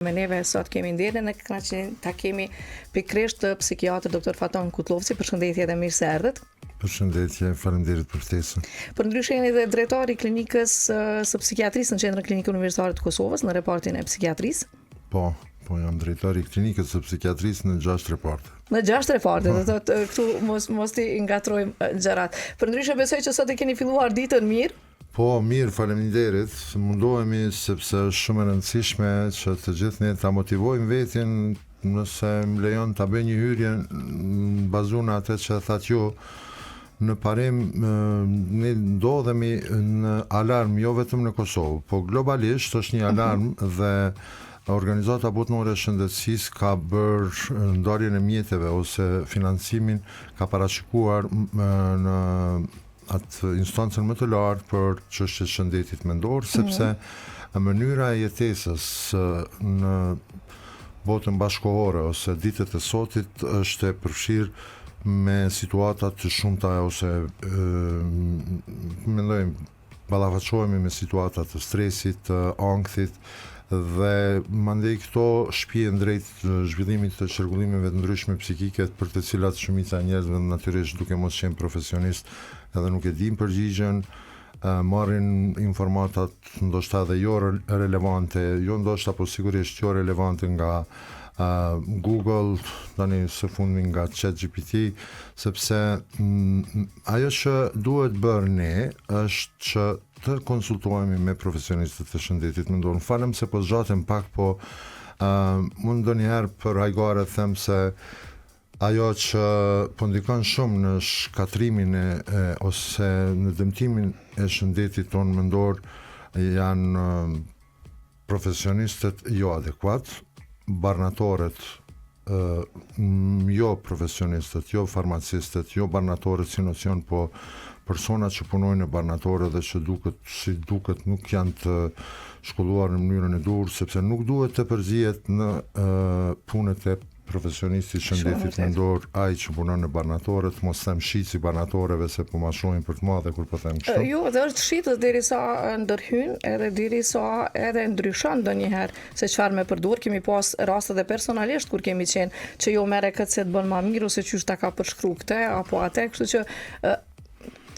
Me neve sot kemi nderin në kënaqësinë ta kemi pikërisht psikiatër Dr. Faton Kutlovci. Përshëndetje dhe mirë se erdhët. Përshëndetje, faleminderit për ftesën. Përndryshe jeni dhe drejtori i klinikës së psikiatrisë në Qendrën Klinike Universitare të Kosovës në repartin e psikiatrisë. Po jam drejtori i klinikës së psikiatrisë në 6 reparte. Në 6 reparte, do thotë këtu mos ti ngatrojmë gjërat. Përndryshe besoj që sot e keni filluar ditën mirë. Po, mirë, faleminderit. Mundohemi sepse është shumë e rëndësishme që të gjithë ne ta motivojmë veten nëse më lejon ta bëj një hyrje bazuar në atë që thatë ju. Në parim ne ndodhemi në alarm jo vetëm në Kosovë, po globalisht është një alarm dhe Organizata Botërore e Shëndetësisë ka bërë ndarjen e mjeteve ose financimin ka parashikuar në atë instancën më të lartë për çështjet e shëndetit mendor, sepse mënyra e jetesës në botën bashkëkohore ose ditët e sotit është e përfshirë me situata të shumta ose mendojmë ballafaqohemi me situata të stresit, të ankthit dhe mandej këto shpihen drejt zhvillimit të çrregullimeve të ndryshme psikike për të cilat shumica e njerëzve natyrisht duke mos qenë profesionist edhe nuk e din përgjigjen, marrin informatat ndoshta edhe jo relevante, jo ndoshta po sigurisht jo relevante nga Google, tani së fundmi nga ChatGPT, sepse ajo që duhet bërë ne është që të konsultohemi me profesionistët të shëndetit mendor. Falem se po zgjatem pak, po unë ndonjëherë për hajgare them se ajo që po ndikon shumë në shkatrimin ose në dëmtimin e shëndetit tonë mendor janë profesionistët jo adekuat, barnatorët jo profesionistët, jo farmacistët, jo barnatorët si nocion, po personat që punojnë në barnatore dhe që duket nuk janë të shkolluar në mënyrën e dur, sepse nuk duhet të përzihet në punët e profesionistit shëndetit mendor ai që punon në barnatore, mos them shitsi barnatoreve se po ma shohin për të madhe kur po them kështu. Jo, dhe është shitës derisa ndërhyn edhe derisa edhe ndryshon ndonjëherë se çfarë me përdor. Kemi pas raste dhe personalisht kur kemi qenë që jo merre këtë se të bën më mirë ose çysh ta ka përshkruar këtë apo atë, kështu që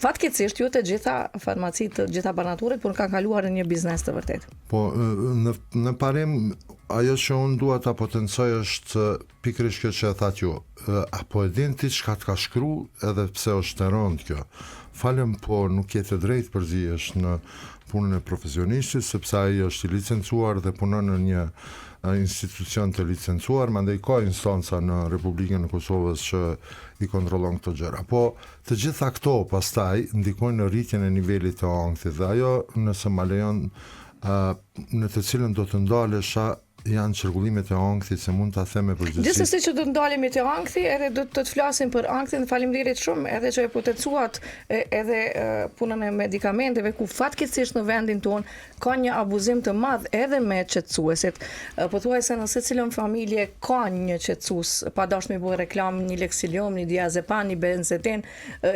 fatkeqësisht jo të gjitha farmacit, të gjitha barnatorët, por kanë kaluar në një biznes të vërtet. Po, në parim, ajo që unë dua ta potencoj është pikërisht kjo që e thatë ju. Apo e din ti çka të ka shkru edhe pse është e rëndë kjo. Falem, po nuk je të drejtë përzihesh në punën e profesionistit, sepse ai është i licencuar dhe punon në një institucion të licencuar, mandej ka instanca në Republikën e Kosovës që i kontrollon këto gjëra. Po të gjitha këto pastaj ndikojnë në rritjen e nivelit të ankthit dhe ajo nëse ma lejon në të cilën do të ndalesha janë çrregullimet e ankthit se mund ta them me përgjithësi. Gjithsesi që do të ndalemi te ankthi, edhe do të flasim për anktin. Faleminderit shumë edhe që e potencuat edhe punën e medikamenteve ku fatkeqësisht në vendin ton ka një abuzim të madh edhe me qetësuesit. Pothuajse në secilën familje ka një qetësues, pa dashur me bëj reklam, një Lexilium, një Diazepam, një benzetin,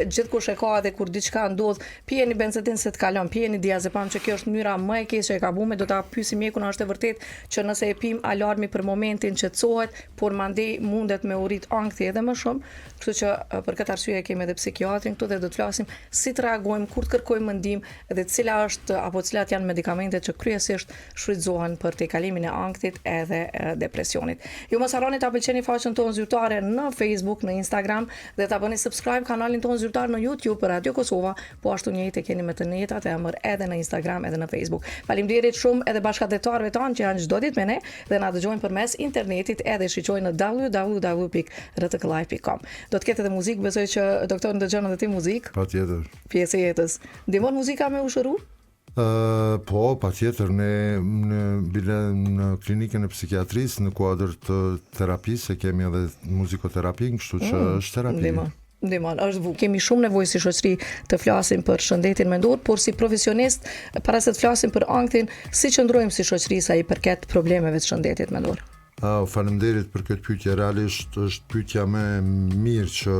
gjithkush e ka edhe kur diçka ndodh, pijeni benzetin se të kalon, pijeni Diazepam që kjo është mënyra më e keqe e ka bume, do ta pyesim mjekun, është e vërtet që nëse pim alarmi për momentin qetësohet, por mandej mundet me u rrit ankthi edhe më shumë, kështu që për këtë arsye kemi edhe psikiatrin këtu dhe do të flasim si të reagojmë, kur të kërkojmë ndihmë dhe cilat janë medikamentet që kryesisht shfrytëzohen për tejkalimin e ankthit edhe depresionit. Ju mos harroni ta pëlqeni faqen tonë zyrtare në Facebook, në Instagram dhe ta bëni subscribe kanalin tonë zyrtar në YouTube për Radio Kosova, po ashtu njëjtë keni me të njëjtat emër edhe në Instagram edhe në Facebook. Faleminderit shumë edhe bashkëdhetarëve tanë që janë çdo ditë me ne dhe na dëgjojnë përmes internetit edhe shiqojnë në www.rtklive.com. Do të ketë edhe muzikë, besoj që doktor ndëgjon edhe ti muzikë. Patjetër. Pjesë e jetës. Ndihmon muzika me u shëru? Po, patjetër, në klinikën e psikiatrisë në kuadër të terapisë kemi edhe muzikoterapi, kështu që është terapi. Ndihmon, kemi shumë nevojë si shoqëri të flasim për shëndetin mendor, por si profesionist, para se të flasim për anktin, si qëndrojmë si shoqëri sa i përket problemeve të shëndetit mendor? Faleminderit për këtë pyetje, realisht është pyetja më mirë që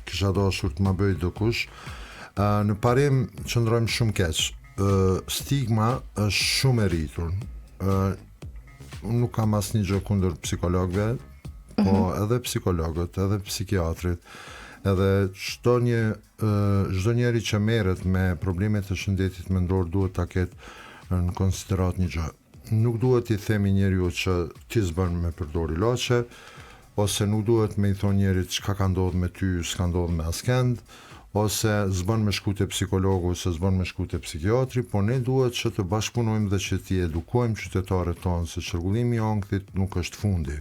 kisha dashur të ma bëj dokush. Në parim qëndrojmë shumë keq. Stigma është shumë e rritur. nuk kam asnjë gjë kundër psikologëve, po edhe psikologët, edhe psikiatrit, edhe çdo njeri që merret me problemet e shëndetit mendor duhet ta ketë në konsiderat një gjë. Nuk duhet i themi njeriu që ti s'bën me përdor ilaçe, ose nuk duhet me i thonë njerit çka ka ndodhur me ty, s'ka ndodhur me askënd, ose s'bën me shku te psikologu, ose s'bën me shku te psikiatri, po ne duhet që të bashkëpunojmë dhe që t'i edukojmë qytetarët tonë se çrregullimi i ankthit nuk është fundi.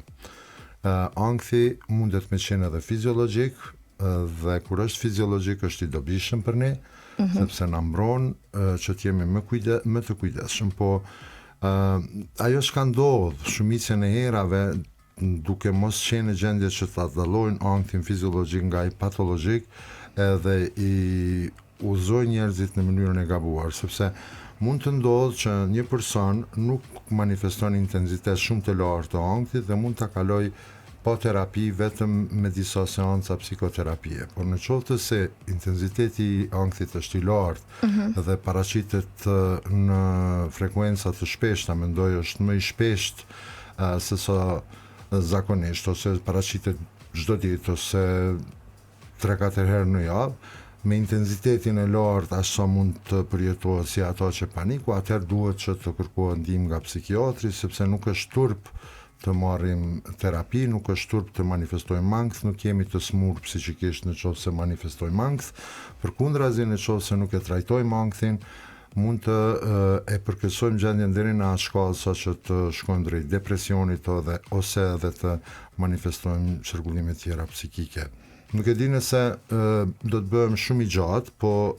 Ankthi mundet me qenë edhe fiziologjik, dhe kur është fiziologjik është i dobishëm për ne, sepse na mbron që t'jemi më të kujdesshëm, po ajo që ka ndodhur shumicën e herave duke mos qenë në gjendje që ta dallojnë ankthin fiziologjik nga i patologjik, edhe i uzoj njerëzit në mënyrën e gabuar, sepse mund të ndodhë që një person nuk manifeston intensitet shumë të lartë të ankthit dhe mund ta kaloj pa terapi vetëm me disa seanca psikoterapie. Por në qoftë se intensiteti i ankthit është i lartë dhe paraqitet në frekuenca të shpeshta, mendoj është më i shpesht se sa zakonisht, ose paraqitet çdo ditë ose 3-4 herë në javë, me intensitetin e lartë aq sa mund të përjetohet si ato që paniku, atëherë duhet që të kërkohet ndihmë nga psikiatri, sepse nuk është turp të marrim terapi, nuk është turp të manifestojmë ankth, nuk jemi të smur psiqikisht në qoftë se manifestojmë ankth, përkundrazi në qoftë se nuk e trajtojmë ankthin, mund të e përkeqësojmë gjendjen deri në atë shkallë sa që të shkojmë drejt depresionit ose edhe të manifestojmë çrregullime tjera psikike. Nuk e di nëse do të bëhem shumë i gjatë, po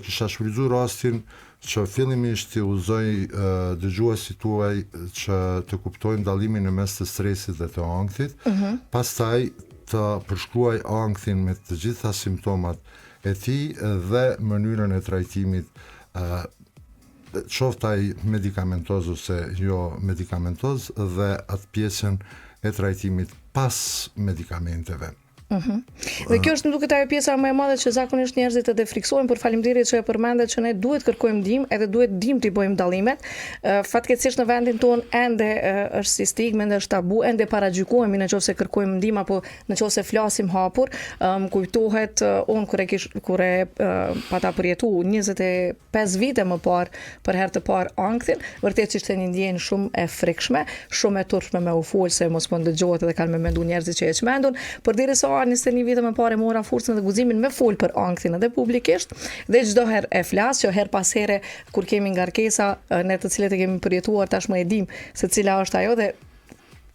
kisha shfrytzuar rastin që fillimisht i uzoj dëgjuesit tuaj që të kuptojnë dallimin në mes të stresit dhe të ankthit, pastaj të përshkruaj ankthin me të gjitha simptomat e tij dhe mënyrën e trajtimit, qoftë ai medikamentoz ose jo medikamentoz, dhe atë pjesën e trajtimit pas medikamenteve. Dhe kjo është më duket ajo pjesa më e madhe që zakonisht njerëzit e friksohen, por faleminderit që e përmendet që ne duhet kërkojmë ndihmë, edhe duhet ndihmë t'i bëjmë dallimet. Fatkeqësisht në vendin tonë ende është si stigmë, ende është tabu, ende paragjykohemi nëse kërkojmë ndihmë apo nëse flasim hapur. Kujtohet unë kur e pata përjetu 25 vite më parë për herë të parë ankthin, vërtet që ishte një ndjenjë shumë e frikshme, shumë e turpshme me u fol se mos po ndëgjohet edhe kanë me mendu njerëzit që e çmendun, por derisa 21 vite më parë mora forcën dhe guximin me fol për ankthin edhe publikisht, dhe çdo herë e flas, që her pas here kur kemi ngarkesa ne të cilët e kemi përjetuar tashmë e dim se cila është ajo, dhe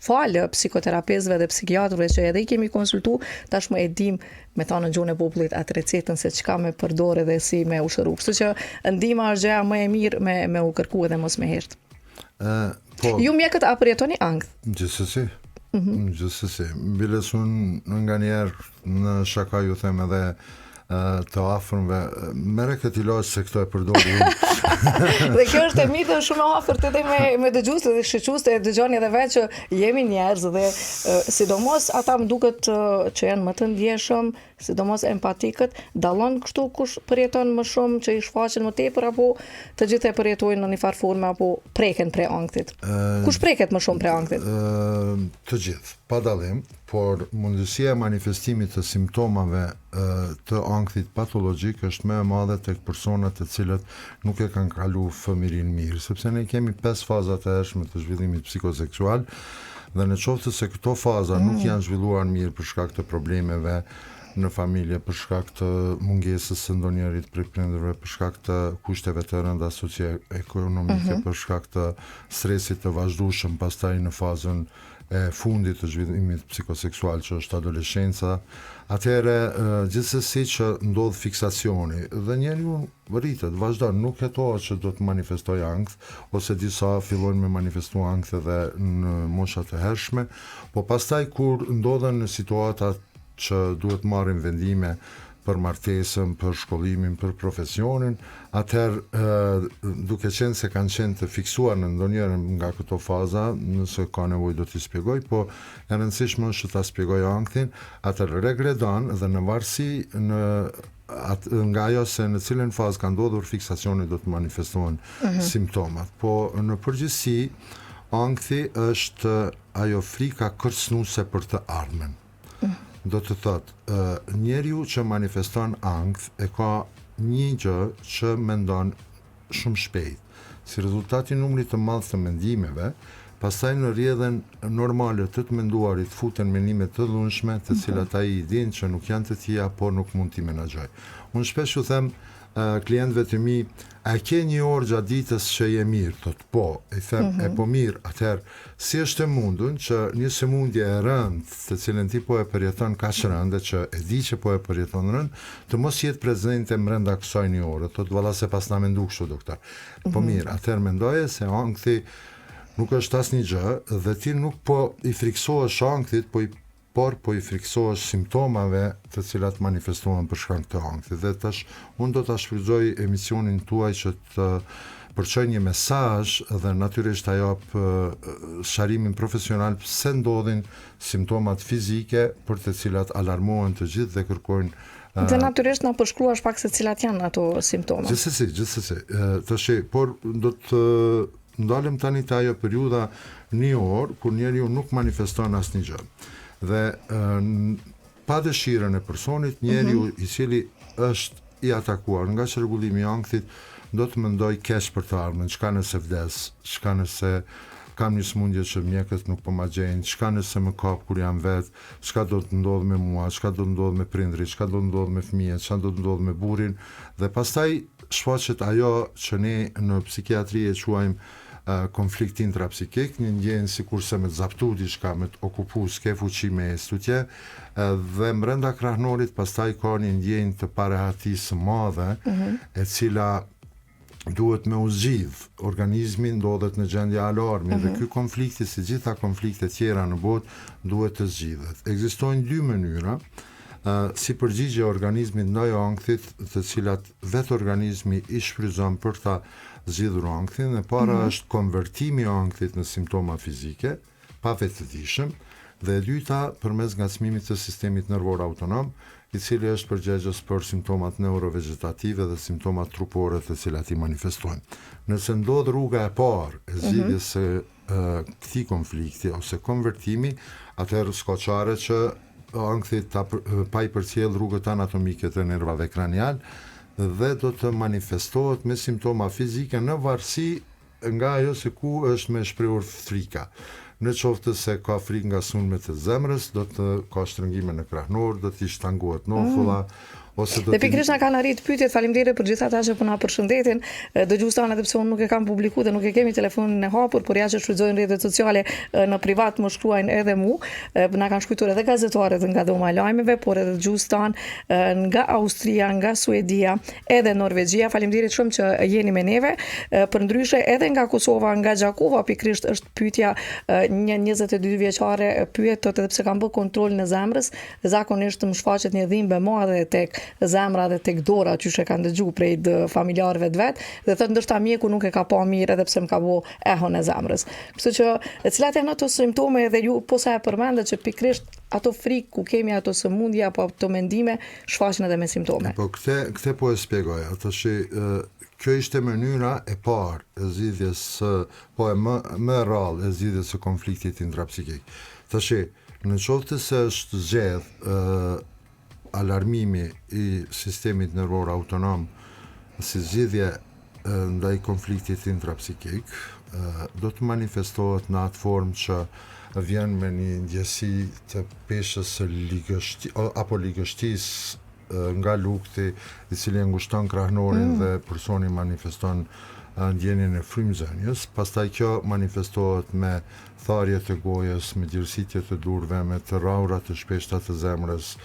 falë psikoterapistëve dhe psikiatrëve që edhe i kemi konsultu, tashmë e dim me thënë në gjuhën e popullit atë recetën se çka me përdorë dhe si me u shëru. Kështu që ndihma është gjëja më e mirë me u kërku edhe mos me hesht. Ju mjekët a përjetoni ankth? Gjithsesi. Gjithsesi, biles unë nga njerë në shaka ju them edhe të afërmve, mere këtë ilaç se këto e përdori unë. Dhe kjo është e mitë shumë e afërt edhe me dëgjuesit dhe shoqëruesit e dëgjoni edhe vetë që jemi njerëz dhe sidomos ata më duket që janë më të ndjeshëm, sidomos empatikët, dallon kështu kush përjeton më shumë, që i shfaqen më tepër apo të gjithë e përjetojnë në një farë forme apo preken prej ankthit. Kush preket më shumë prej ankthit? Të gjithë, pa dallim, por mundësia e manifestimit të simptomave të ankthit patologjik është më e madhe tek personat të cilët nuk e kanë kalu fëmijërinë mirë, sepse ne kemi 5 faza të hershme të zhvillimit psikoseksual, dhe në qoftë se këto faza nuk janë zhvilluar mirë për shkak të problemeve në familje, për shkak të mungesës së ndonjërit prej prindërve, për shkak të kushteve të rënda socio-ekonomike, për shkak të stresit të vazhdueshëm pastaj në fazën e fundit të zhvillimit psikoseksual që është adoleshenca, atëherë gjithsesi që ndodh fiksacioni dhe njeriu rritet, vazhdon, nuk hetohet që do të manifestoj ankth, ose disa fillojnë me manifestu ankth edhe në moshat e hershme, po pastaj kur ndodhen në situata që duhet marrin vendime për martesën, për shkollimin, për profesionin, atëherë duke qenë se kanë qenë të fiksuar në ndonjëherë nga këto faza, nëse ka nevojë do t'i shpjegoj, po e rëndësishme është ta shpjegoj ankthin, atëherë regredon dhe në varësi nga ajo se në cilën fazë ka ndodhur fiksacioni do të manifestohen simptomat. Po në përgjithësi ankthi është ajo frika kërcënuese për të ardhmen. Do të thotë, njeriu që manifeston ankth e ka një gjë që mendon shumë shpejt. Si rezultati numrit të madh të mendimeve, pastaj në rrjedhën normale të menduarit futen mendime të dhunshme, të cilat ai i din që nuk janë të tija, por nuk mund t'i menaxhoj. Unë shpesh u them klientëve të mi, a ke një orë gjatë ditës që je mirë? Thot, po. I them, e po mirë, atëherë, si është e mundun që një sëmundje e rëndë, të cilën ti po e përjeton kaq rëndë, që e di që po e përjeton rëndë, të mos jetë prezente brenda kësaj një ore. Thot, valla se pas na mendu kështu, doktor. Po mirë, atëherë mendoje se ankthi nuk është asnjë gjë dhe ti nuk po i friksohesh ankthit, por po i friksohesh simptomave të cilat manifestohen për shkak të ankthit. Dhe tash unë do ta shfrytëzoj emisionin tuaj që të përçoj një mesazh dhe natyrisht ta jap sharimin profesional pse ndodhin simptomat fizike për të cilat alarmohen të gjithë dhe kërkojnë Dhe natyrisht na përshkruash pak se cilat janë ato simptoma. Gjithsesi. Tash, por do të ndalem tani te ajo periudha një orë kur njeriu nuk manifeston asnjë gjë. Dhe pa dëshirën e personit, njeriu i cili është i atakuar nga çrregullimi i ankthit do të mendoj keq për të ardhmen, çka nëse vdes, çka nëse kam një sëmundje që mjekët nuk po ma gjejnë, çka nëse më kap kur jam vet, çka do të ndodh me mua, çka do të ndodh me prindrit, çka do të ndodh me fëmijët, çka do të ndodh me burrin, dhe pastaj shfaqet ajo që ne në psikiatri e quajmë konflikt intrapsikik, një ndjenjë sikurse me të zaptu diçka, me të okupu, s'ke fuqi me estutje, dhe brenda krahnorit pastaj ka një ndjenjë të parehatisë madhe, e cila duhet me u zgjidh. Organizmi ndodhet në gjendje alarmi dhe ky konflikti, si gjitha konfliktet tjera në botë, duhet të zgjidhet. Ekzistojnë dy mënyra si përgjigje organizmit ndaj ankthit, të cilat vetë organizmi i shfrytëzon për ta zgjidhur ankthin. E para është konvertimi i ankthit në simptoma fizike, pa vetëdijshëm, dhe e dyta përmes ngacmimit të sistemit nervor autonom, i cili është përgjegjës për simptomat neurovegetative dhe simptomat trupore të cilat i manifestojnë. Nëse ndodh rruga e parë e zgjidhjes së këtij konflikti ose konvertimi, atëherë s'ka çare që ankthi pa i përcjell rrugët anatomike të nervave kranial dhe do të manifestohet me simptoma fizike në varësi nga ajo se ku është me shprehur frika. Në qoftë se ka frikë nga sulmet e zemrës, do të ka shtrëngime në krahnor, do t'i shtangohet nofulla, ose do Dhe pikërisht na kanë arrit pyetjet, faleminderit për gjithë ata që po na përshëndetin. Dëgjues tanë, edhe pse unë nuk e kam publikuar dhe nuk e kemi telefonin e hapur, por ja që shfrytëzojnë rrjetet sociale në privat më shkruajnë edhe mu. Na kanë shkruar edhe gazetarët nga dhoma e lajmeve, por edhe dëgjues tanë nga Austria, nga Suedia, edhe Norvegjia. Faleminderit shumë që jeni me neve. Përndryshe edhe nga Kosova, nga Gjakova, pikërisht është pyetja një 22 vjeçare pyet edhe pse kam bë kontrol në zemrës, zakonisht më shfaqet një dhimbje e madhe tek zemra dhe tek dora, që e kanë dëgju prej familjarëve të vet, dhe thotë ndoshta mjeku nuk e ka pa mirë edhe pse më ka bë ehon e zemrës. Kështu që cilat janë ato simptome, dhe ju po sa e përmendet që pikërisht ato frikë ku kemi ato sëmundje apo ato mendime shfaqen edhe me simptome. Po këtë po e shpjegoj. Atash kjo ishte mënyra e parë e zgjidhjes po e më rrallë e zgjidhjes së konfliktit intrapsikik. Tash në qoftë se është zgjedh alarmimi i sistemit nervor autonom si zgjidhje ndaj konfliktit intrapsikik, do të manifestohet në atë formë që vjen me një ndjesi të peshës së ligështisë nga lukti, i cili ngushton krahnorin dhe personi manifeston ndjenjen e frymëzënies. Pastaj kjo manifestohet me tharje të gojës, me gjirsitje të durve, me të rrahura të shpeshta të zemrës,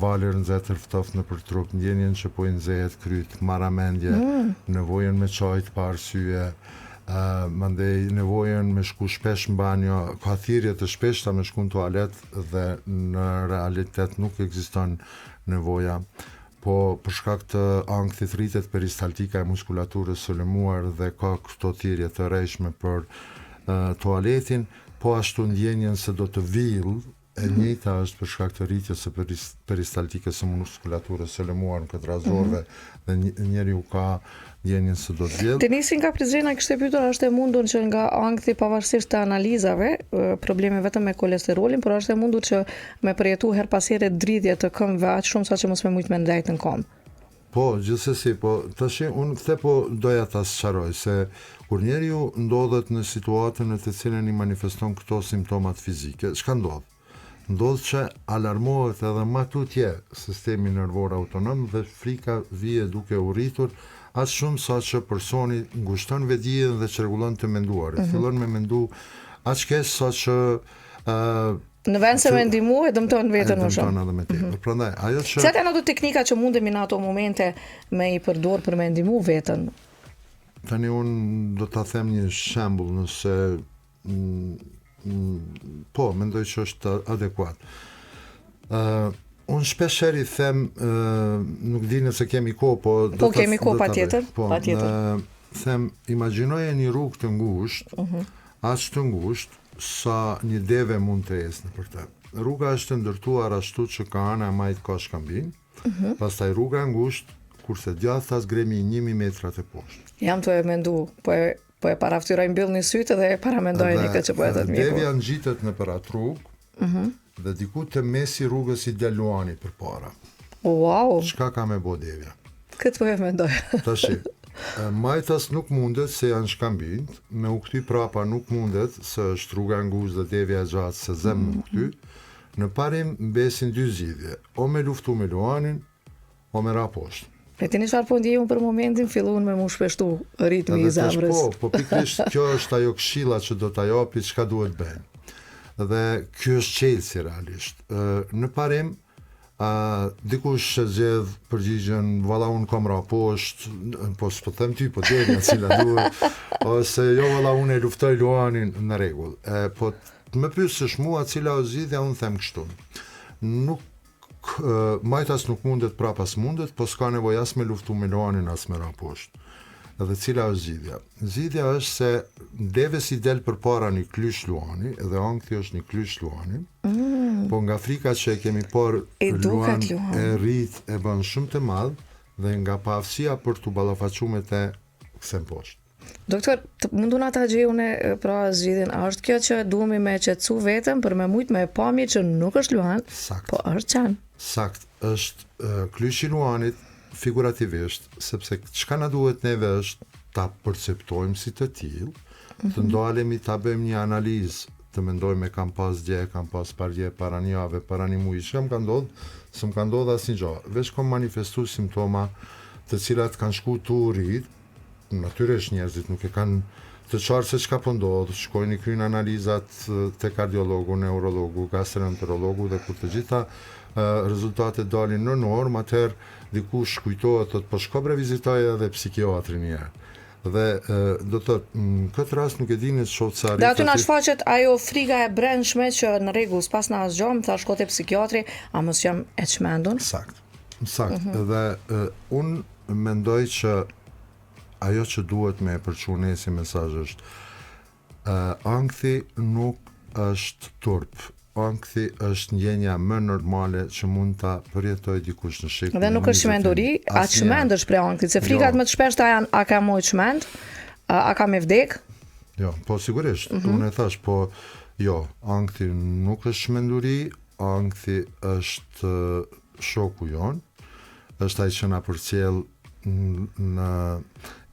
valër nxehtër ftoftë nëpër trup, ndjenjen që po i nxehet kryt, marramendje, nevojën me çaj pa arsye, mandej nevojën me shku shpesh në banjo, ka thirrje të shpeshta me shku në tualet dhe në realitet nuk ekziston nevoja. Po për shkak të ankthit rritet peristaltika e muskulaturës së lëmuar dhe ka këto thirrje të rrejshme për tualetin, po ashtu ndjenjen se do të vill E njëjta është për shkak të rritjes së peristaltikës së muskulaturës së lëmuar në këtë razorve dhe njeriu ka ndjenjen se do të vjedh. Të nisin nga Prizrena kishte pyetur, është e mundur që nga ankthi pavarësisht të analizave, probleme vetëm me kolesterolin, por është e mundur që me përjetu her pas here dridhje të këmbëve aq shumë sa që mos me mujt me ndajt në këmbë. Po, gjithsesi, po tash unë këtë po doja ta sqaroj se kur njeriu ndodhet në situatën në të cilën i manifeston këto simptomat fizike, çka ndodh? Ndodh që alarmohet edhe më tutje sistemi nervor autonom dhe frika vije duke u rritur aq shumë sa që personi ngushton vetdijen dhe çrregullon të menduarit. Fillon me mendu aq keq sa që në vend se me ndihmu e dëmton veten më shumë. Edhe me tepër. Prandaj ajo që Cilat janë ato teknika që mundemi në ato momente me i përdor për me ndihmu veten? Tani unë do ta them një shembull nëse po, mendoj që është adekuat. Unë shpesher i them, nuk di nëse kemi kohë, po kemi kohë patjetër. Them, imagjinoje një rrugë të ngushtë, aq të ngushtë sa një deve mund të ecë nëpër të. Rruga është ndërtuar ashtu që ka ana majt ka shkambin, pastaj rruga e ngushtë, kurse djathta zgremi 1000 metra të poshtë. Jam të e mendu, po e paraftyroj mbyllni sytë dhe e paramendojeni këtë që po e thot mjeku. Devja ngjitet nëpër atë rrugë, dhe diku të mesi rrugës i del luani përpara. Wow! Çka ka me bo devja? Këtë po e mendoj. Tashi, majtas nuk mundet se janë shkambinjt, me u kty prapa nuk mundet se është rruga e ngushtë dhe devja e gjatë se zem me u kty. Në parim mbesin dy zgjidhje, o me luftu me luanin, o me ra poshtë. E tini çfarë po ndjejun për momentin, filluan me mu shpeshtu ritmi i zemrës. Po pikërisht kjo është ajo këshilla që do ta japi çka duhet bëjmë. Dhe ky është çelësi realisht. Në parim, dikush e zgjedh përgjigjen, valla unë kam ra poshtë, po s'po them ty, po devja cila duhet, ose jo valla unë e luftoj luanin në rregull. Po më pyesësh mua cila është zgjidhja, unë them kështu. Majtas nuk mundet prapa s'mundet, po s'ka nevojë as me luftu me luanin as me ra poshtë. Dhe cila është zgjidhja? Zgjidhja është se deves i del përpara një klysh luani, dhe ankthi është një klysh luani, po nga frika që e kemi por luan e rrit e bën shumë të madh dhe nga paaftësia për t'u ballafaqur me të kthem poshtë. Doktor, munduna ta gjejune pra zgjidhjen, a është kjo që duhemi me qetësu vetëm për me mujt me pamje që nuk është luan, po është qan. Sakt, është klyshi luanit figurativisht, sepse çka na duhet neve është ta perceptojmë si të tillë, të ndalemi ta bëjmë një analizë, të mendojmë kam pas dje, kam pas parje, para një jave, para një muji, çka më ka ndodhur, s'm ka ndodhur asnjë gjë. Veç kam manifestuar simptoma të cilat kanë shku tu rrit, natyrisht njerëzit nuk e kanë të qartë se çka po ndodh, shkojnë i kryjnë analizat te kardiologu, neurologu, gastroenterologu dhe kur të gjitha rezultatet dalin në normë, atëherë dikush kujtohet thotë po shko bre vizitoj edhe psikiatrin një herë. Dhe do të thotë në këtë rast nuk e dini shoh sa Dhe aty na shfaqet ajo frika e brendshme që në rregull s'pas na asgjë, më thash shko te psikiatri, a mos jam e çmendur? Sakt. Dhe unë mendoj që ajo që duhet me e përçuar si mesazh është ankthi nuk është turp. Ankthi është ndjenja më normale që mund ta përjetoj dikush në shekull. Dhe nuk është çmenduri, a çmendesh për ankthit, se frikat më të shpeshta janë a ka më çmend, a ka me vdek? Jo, po sigurisht, unë e thash, po jo, ankthi nuk është çmenduri, ankthi është shoku jon, është ai që na përcjell në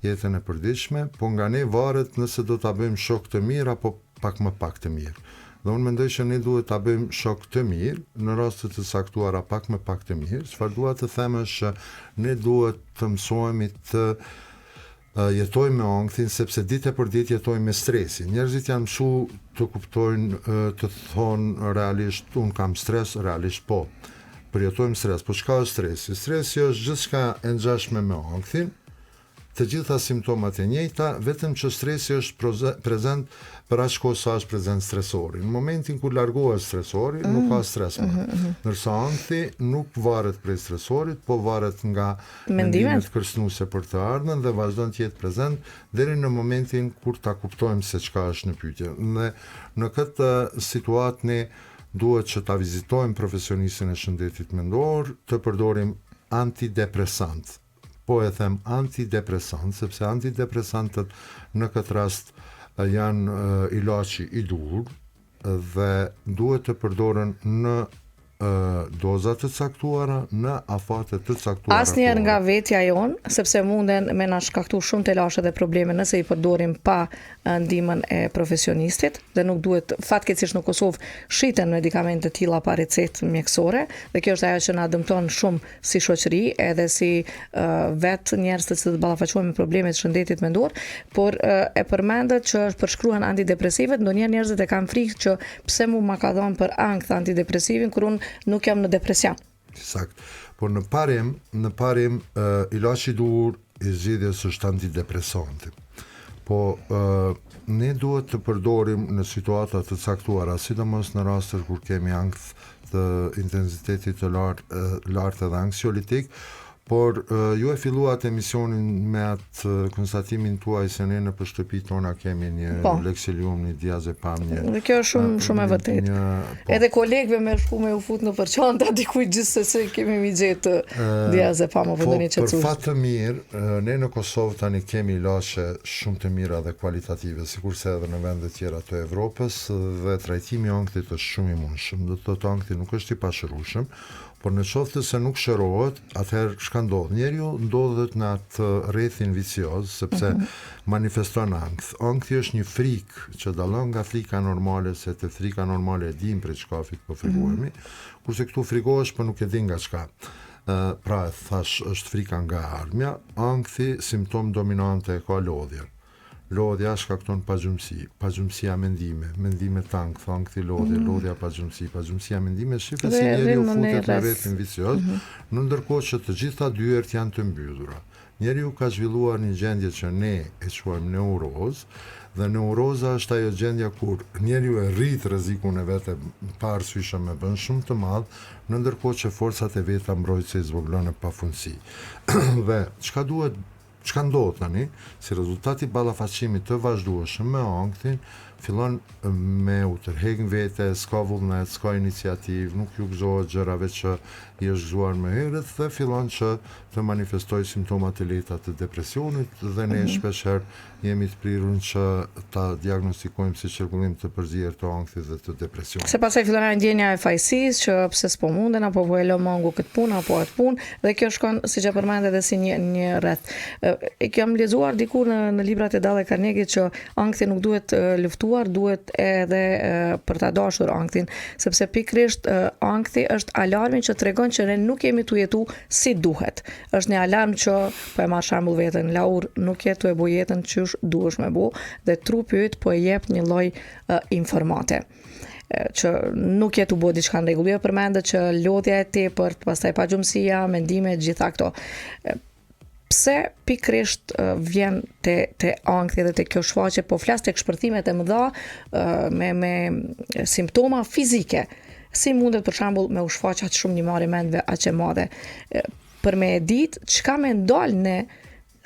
jetën e përditshme, po nga ne varet nëse do ta bëjmë shok të mirë apo pak më pak të mirë. Dhe unë mendoj që ne duhet ta bëjmë shok të mirë, në raste të caktuara pak më pak të mirë. Çfarë dua të them është që ne duhet të mësohemi të jetojmë me ankthin, sepse ditë për ditë jetojmë me stresin. Njerëzit janë mësuar të kuptojnë, të thonë realisht unë kam stres, realisht po. Përjetojmë stres, po çka është stresi? Stresi është gjithçka e ngjashme me ankthin, të gjitha simptomat e njëjta, vetëm që stresi është prezent për aq kohë sa është prezent stresori. Në momentin kur largohet stresori, nuk ka stres më. Ndërsa ankthi nuk varet prej stresorit, po varet nga mendimet kërcënuese për të ardhmen dhe vazhdon të jetë prezent deri në momentin kur ta kuptojmë se çka është në pyetje. Në këtë situatë ne duhet që ta vizitojmë profesionistin e shëndetit mendor, të përdorim antidepresant. Po e them antidepresant, sepse antidepresantët në këtë rast janë ilaçi i dur dhe duhet të përdoren në dozat të caktuara në afate të caktuara. Asnjëherë nga vetja jon, sepse munden me na shkaktu shumë të lashe dhe probleme nëse i përdorim pa ndihmën e profesionistit, dhe nuk duhet, fatkeqësisht në Kosovë shiten medikamente të tilla pa recetë mjekësore, dhe kjo është ajo që na dëmton shumë si shoqëri, edhe si vetë njerëz të cilët ballafaqohen me probleme të shëndetit mendor, por e përmendet që përshkruan antidepresive, ndonjëherë njerëzit e kanë frikë që pse mu ma ka dhënë për ankth antidepresivin kur unë nuk jam në depresion. Sakt. Por në parim ilaçi i dur i zgjidhjes është antidepresanti. Po ne duhet të përdorim në situata të caktuara, sidomos në raste kur kemi ankth të intensitetit të lartë dhe anksiolitik, por ju e filluat emisionin me atë konstatimin tuaj se ne në shtëpi tona kemi një Lexilium, një diazepam, Dhe kjo është shumë e vërtetë. Edhe kolegëve më shku me u fut në përçanta dikujt gjithsesi kemi mi gjetë diazepam apo ndonjë qetësues. Për fat të mirë, ne në Kosovë tani kemi ilaçe shumë të mira dhe kualitative, sikurse edhe në vende tjera të Evropës, dhe trajtimi i ankthit është shumë i mundshëm. Do të thotë ankthi nuk është i pashërueshëm, por në qoftë se nuk shërohet, atëherë çka ndodh? Njeriu ndodhet në atë rrethin vicioz, sepse manifeston ankth. Ankthi është një frikë që dallon nga frika normale, se te frika normale e dim prej çkafit po frikohemi, kurse këtu frikohesh po nuk e din nga çka. Pra e thash, është frika nga armja. Ankthi, simptom dominante e ka lodhja. Lodhja shkakton pagjumësia mendime ankth, ankthi lodhja pagjumësia mendime, shifë si njeriu futet në rrethin vicioz, në ndërkohë që të gjitha dyert janë të mbyllura. Njeriu ka zhvilluar një gjendje që ne e quajmë neurozë, dhe neuroza është ajo gjendja kur njeriu e rrit rrezikun e vet pa arsyeshëm, e bën shumë të madh, në ndërkohë që forcat e veta mbrojtëse i zvogëlon në pafundësi. Dhe çka ndodh tani, si rezultati ballafaqimit të vazhdueshëm me ankthin, fillon me u tërheq vete, s'ka vullnet, s'ka iniciativë, nuk ju gëzohet gjërave që i është gëzuar më herët, dhe fillon që të manifestoj simptoma të lehta të depresionit, dhe ne shpeshherë jemi të prirur që ta diagnostikojmë si qarkullim të përzier të ankthit dhe të depresionit. Se pastaj fillon ndjenja e fajësisë që pse s'po munden apo po e lë mangu këtë punë apo atë punë, dhe kjo shkon siç e përmendet edhe si një rreth. E kam lexuar diku në librat e Dale Carnegie që ankthi nuk duhet luftuar, duhet edhe për ta dashur anktin, sepse pikërisht ankthi është alarmi që tregon që ne nuk jemi tu jetu si duhet. Është një alarm që, po e marr shembull veten, Laur nuk je tu e bëj jetën çysh duhesh me bu, dhe trupi yt po e jep një lloj informate që nuk je tu bë diçka në rregull. Jo përmendet që lodhja e tepërt, pastaj pagjumësia, mendimet, gjitha këto. Pse pikërisht vjen te ankthi dhe te kjo shfaqje, po flas tek shpërthimet e mëdha me simptoma fizike. Si mundet për shembull me u shfaq aq shumë një marrje mendve aq e madhe? Për me e ditë çka me ndal ne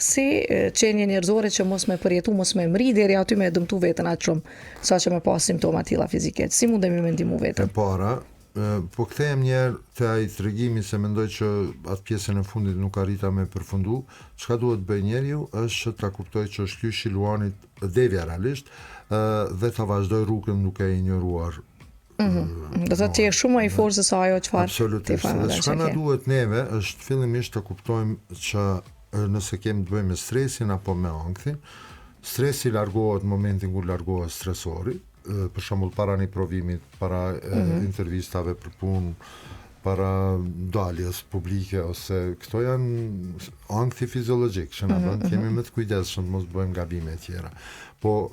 si qenie njerëzore që mos me përjetu, mos me mri deri aty me dëmtu veten aq shumë, saqë me pas simptoma tilla fizike. Si mundemi me ndihmu veten? E para, po kthehem një herë te ai tregimi, se mendoj që atë pjesën e fundit nuk arrita me përfundu. Çka duhet bëj njeriu është ta kuptoj që është ky shiluanit devja realisht, dhe ta vazhdoj rrugën duke e injoruar. Do të jesh shumë më i fortë se sa ajo çfarë. Absolutisht. Çka na duhet neve është fillimisht të kuptojmë që nëse kemi të bëjmë me stresin apo me ankthin, stresi largohet në momentin kur largohet stresori, për shembull para një provimit, para intervistave për punë, para daljes publike, ose këto janë ankthi fiziologjik që na bën kemi më të kujdesshëm mos bëjmë gabime të tjera. Po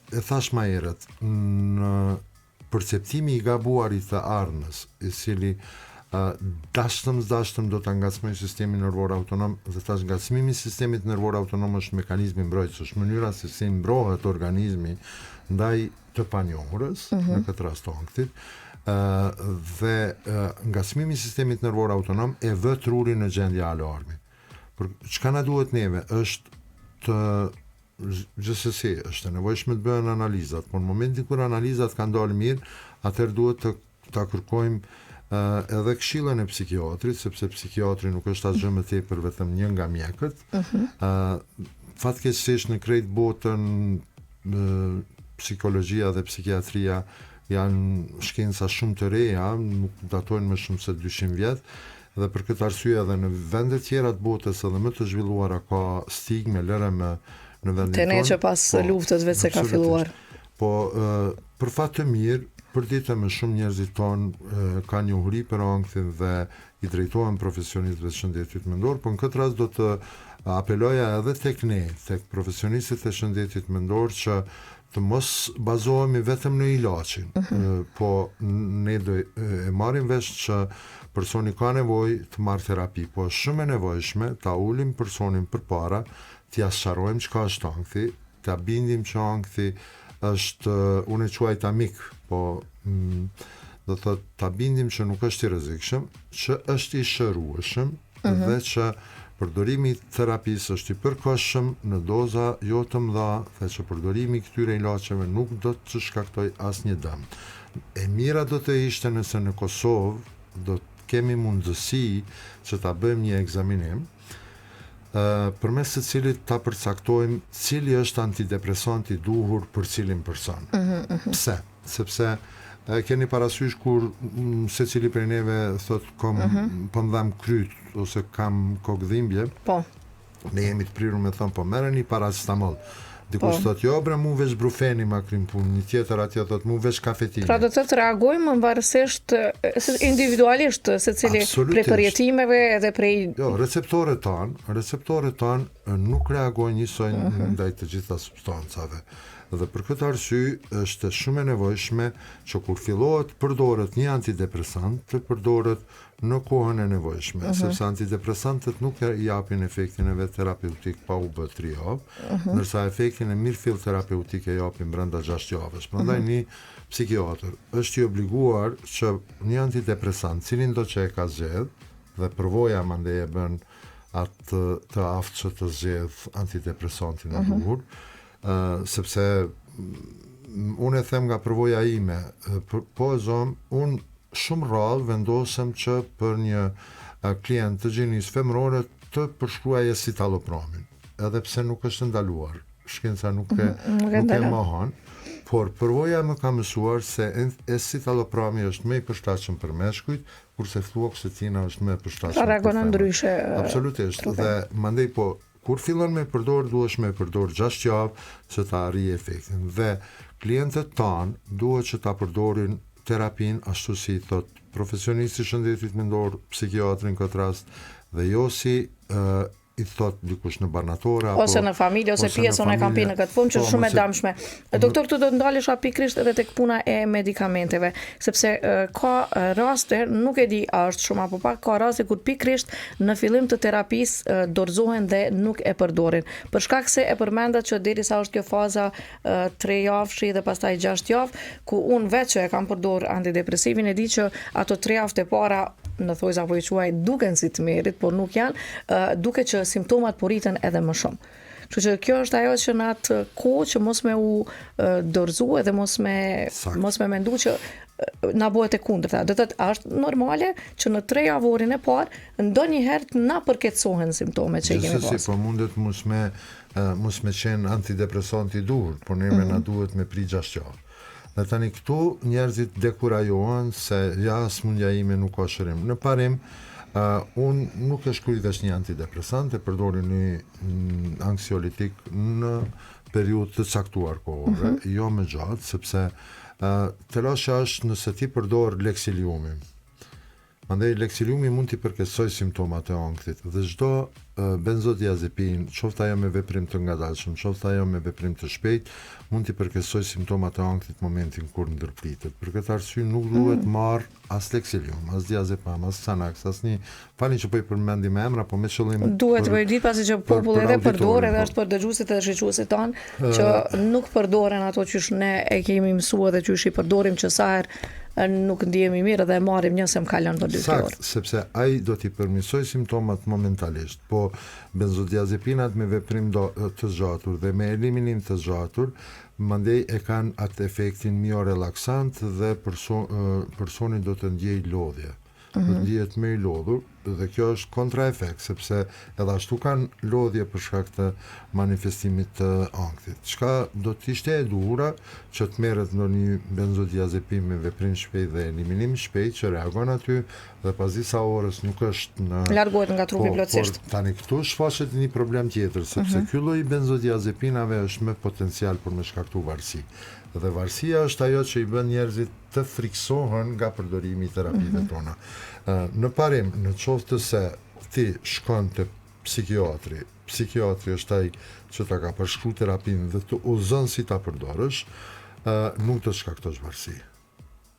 e thash më herët, në perceptimi i gabuarit të ardhmës, i cili dashtëm do ta ngacmoj sistemin nervor autonom, dhe tash ngacmimi i sistemit nervor autonom është mekanizmi mbrojtës, është mënyra se si mbrohet organizmi ndaj të panjohurës, në këtë rast ankthit, dhe ngacmimi i sistemit nervor autonom e vë trurin në gjendje alarmi. Por çka na duhet neve është të gjithsesi është e nevojshme të bëhen analizat, por në momentin kur analizat kanë dalë mirë, atëherë duhet të ta kërkojmë edhe këshillën e psikiatrit, sepse psikiatri nuk është asgjë më tepër vetëm një nga mjekët. Fatkeqësisht në krejt botën psikologjia dhe psikiatria janë shkenca shumë të reja, nuk datojnë më shumë se 200 vjet, dhe për këtë arsye edhe në vende tjera të botës edhe më të zhvilluara ka stigme lëre në vendin tonë. Te ne që pas luftës vetë se ka filluar. Po për fat të mirë, përditje më shumë njerëzit tonë kanë njohuri për ankthin dhe i drejtohen profesionistëve të shëndetit mendor, por në këtë rast do të apeloja edhe tek ne, tek profesionistët e shëndetit mendor që të mos bazohemi vetëm në ilaçin, po ne do e marrim vesh që personi ka nevojë të marrë terapi, po është shumë e nevojshme ta ulim personin përpara, t'ia sqarojmë çka është ankthi, t'ia bindim që ankthi është unë e quaj amik, po do të thotë ta bindim që nuk është i rrezikshëm, që është i shërueshëm dhe që përdorimi i terapisë është i përkohshëm në doza jo të mëdha, dhe që përdorimi i këtyre ilaçeve nuk do të shkaktoj asnjë dëm. E mira do të ishte nëse në Kosovë do të kemi mundësi që ta bëjmë një ekzaminim përmes të cilit ta përcaktojmë cili është antidepresanti i duhur për cilin person. Pse? Sepse keni parasysh kur secili prej neve thot po ndam kryt ose kam kokëdhimbje. Po. Ne jemi të prirur me thon po merreni paracetamol. Dikush thot jo bre mu vesh brufeni ma krim punë, një tjetër atje thot mu vesh kafetini. Pra do të reagojmë varësisht individualisht secili prej përjetimeve edhe prej receptorët tanë nuk reagojnë njësoj ndaj të gjitha substancave. Dhe për këtë arsye është shumë e nevojshme që kur fillohet përdoret një antidepresant të përdoret në kohën e nevojshme, sepse antidepresantët nuk japin efektin e vet terapeutik pa u bë 3 javë, ndërsa efektin e mirëfill terapeutik e japin brenda 6 javësh. Prandaj një psikiatër është i obliguar që një antidepresant, cilin do që e ka zgjedh, dhe përvoja mandej e bën atë të aftë që të zgjedh antidepresantin e duhur, sepse unë e them nga përvoja ime, po e zom, unë shumë rrallë vendosem që për një klient të gjinisë femërore të përshkruaj escitalopramën, edhe pse nuk është ndaluar, shkenca nuk e mohon, por përvoja më ka mësuar se escitaloprami është më i përshtatshëm për meshkujt, kurse fluoxetina është më e përshtatshme. Pra reagonon ndryshe. Absolutisht, dhe mandej po kur fillon me përdor, duhesh me përdor 6 javë që ta arrijë efektin. Dhe klientët tanë duhet që ta përdorin terapin ashtu si thot profesionisti i shëndetit mendor, psikiatri në këtë rast, dhe jo si i thot dikush në barnatore ose në familje ose pjesë unë e kam pirë në këtë fund që është shumë e dëmshme. Doktor, tu do të ndalesha pikërisht edhe tek puna e medikamenteve, sepse ka raste, nuk e di a është shumë apo pak, ka raste kur pikërisht në fillim të terapisë dorëzohen dhe nuk e përdorin. Për shkak se e përmendat që derisa është kjo faza 3 javësh dhe pastaj 6 javë, ku unë vetë që e kam përdor antidepresivin, e di që ato 3 javë të para në thojza po i quaj duken si të merit, por nuk janë, duke që simptomat po rriten edhe më shumë. Kështu që kjo është ajo që në atë kohë që mos me u dorëzu edhe mos me mendu që na bëhet e kundërta. Do të thotë është normale që në 3 javorin e parë ndonjëherë na përkeçohen simptomet që kemi pasur. Po mundet mos me qenë antidepresanti i duhur, por ne na duhet me pri 6 javë. Dhe tani këtu njerëzit dekurajohen se ja smundja ime nuk ka shërim. Në parim, unë nuk e shkruaj vesh një antidepresant, e përdori një anksiolitik në periudhë të caktuar kohore, jo më gjatë, sepse telasha është nëse ti përdor leksiliumin. Mandej leksiliumi mund t'i përkeçojë simptomat e ankthit dhe çdo benzodiazepin, qoftë ajo me veprim të ngadalshëm, qoftë ajo me veprim të shpejt, mund t'i përkeçojë simptomat e ankthit momentin kur ndërpritet. Për këtë arsye nuk duhet marr as leksilium, as diazepam, as Xanax, asnjë. Falni që po i përmendim emra, po me qëllim duhet të ditë pasi që populli edhe përdor edhe është për dëgjuesit edhe shiquesit tanë që nuk përdoren ato që ne e kemi mësuar dhe që i përdorim që sa herë nuk ndihemi mirë dhe e marrim një se më kalon do 2 orë. Sakt, sepse ai do t'i përmirësoj simptomat momentalisht, po benzodiazepinat me veprim të zgjatur dhe me eliminim të zgjatur, mandej e kanë atë efektin mio-relaksant dhe personi do të ndjej lodhje. Do të ndihet më i lodhur dhe kjo është kontraefekt, sepse edhe ashtu kanë lodhje për shkak të manifestimit të ankthit. Çka do të ishte e duhura që të merret ndonjë benzodiazepin me veprim shpejt dhe eliminim shpejt që reagon aty dhe pas disa orës nuk është në largohet nga trupi plotësisht. Por tani këtu shfaqet një problem tjetër, sepse ky lloj benzodiazepinave është me potencial për me shkaktuar varësi. Dhe varësia është ajo që i bën njerëzit të friksohen nga përdorimi i terapive tona. Në parim, në qoftë se ti shkon te psikiatri është ai që ta ka përshkruar terapinë dhe të udhëzon si ta përdorësh, nuk të shkaktosh varësi.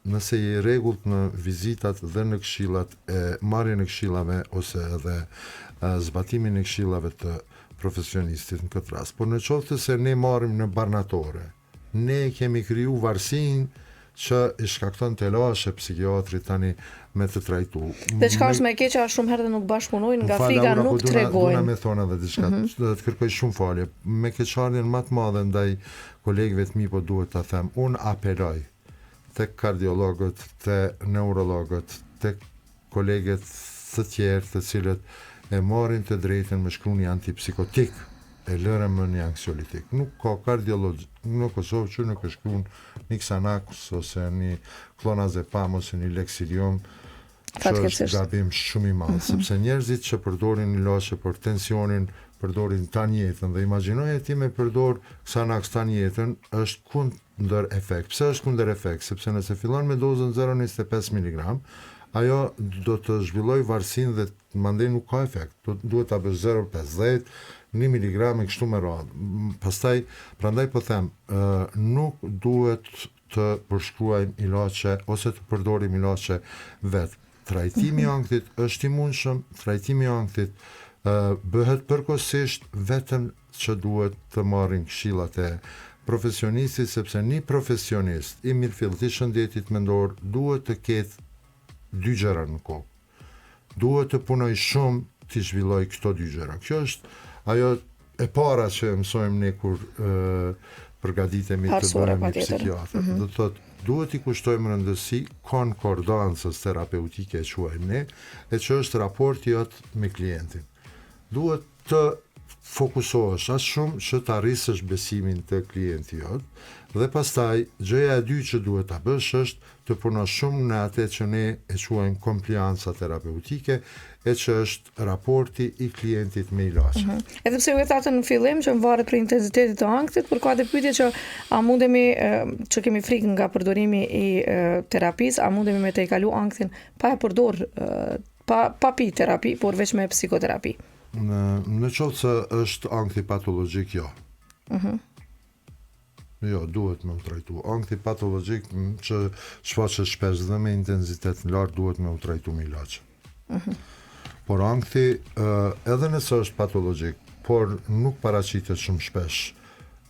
Nëse je i rregullt në vizitat dhe në këshillat e marrjen e këshillave ose edhe zbatimin e këshillave të profesionistit në këtë rast. Por në qoftë se ne marrim në barnatore, ne kemi kriju varësinë që i shkakton telashe psikiatrit tani me të trajtu. Dhe çka është më e keqja, shumë herë nuk bashkëpunojnë nga frika nuk tregojnë. Duna me thona dhe diçka, do të kërkoj shumë falje. Me keqardhjen më të madhe ndaj kolegëve të mi, po duhet ta them, unë apeloj tek kardiologët, te neurologët, tek kolegët të tjerë të cilët e marrin të drejtën me shkruani antipsikotik, e lërën më një anksiolitik. Nuk ka kardiolog në Kosovë që nuk e shkruan një Xanax ose një klonazepam ose një Lexilium, që është gabim shumë i madh, sepse njerëzit që përdorin ilaçe për tensionin, përdorin tanjetën dhe imagjinoje ti me përdor Xanax tanjetën është kundër efekt. Pse është kundër efekt? Sepse nëse fillon me dozën 0,25 mg, ajo do të zhvilloj varësinë dhe mandej nuk ka efekt. Duhet ta bësh 0,50, 1 miligram e kështu me radhë. Prandaj po them, nuk duhet të përshkruajmë ilaçe ose të përdorim ilaçe vetë. Trajtimi i ankthit është i mundshëm, trajtimi i ankthit bëhet përkohësisht, vetëm që duhet të marrin këshillat e profesionistit, sepse një profesionist i mirëfillt i shëndetit mendor duhet të ketë 2 gjëra në kohë. Duhet të punoj shumë të zhvilloj këto 2 gjëra. Kjo është ajo e para që mësojmë ne kur përgatitemi të bëhemi psikiatër. Do të thotë, duhet i kushtojmë rëndësi konkordancës terapeutike e quajmë ne, e që është raporti jot me klientin. Duhet të fokusohesh as shumë që të arrisësh besimin të klientit jot, dhe pastaj gjëja e dytë që duhet ta bësh është të punosh shumë në atë që ne e quajmë komplianca terapeutike, e që është raporti i klientit me ilaçe. Edhe pse ju e thatë në fillim që varet për intensitetit të ankthit, por ka dhe pyetje që a mundemi që kemi frikë nga përdorimi i terapisë, a mundemi me të kalu anktin pa e përdor pa pi terapi, por veç me psikoterapi. Në qoftë se është ankthi patologjik, jo. Jo, duhet me u trajtu. Ankthi patologjik që shfaqet shpesh dhe me intensitet në lartë duhet me u trajtu me ilaçe. Por ankthi, edhe nëse është patologjik, por nuk paraqitet shumë shpesh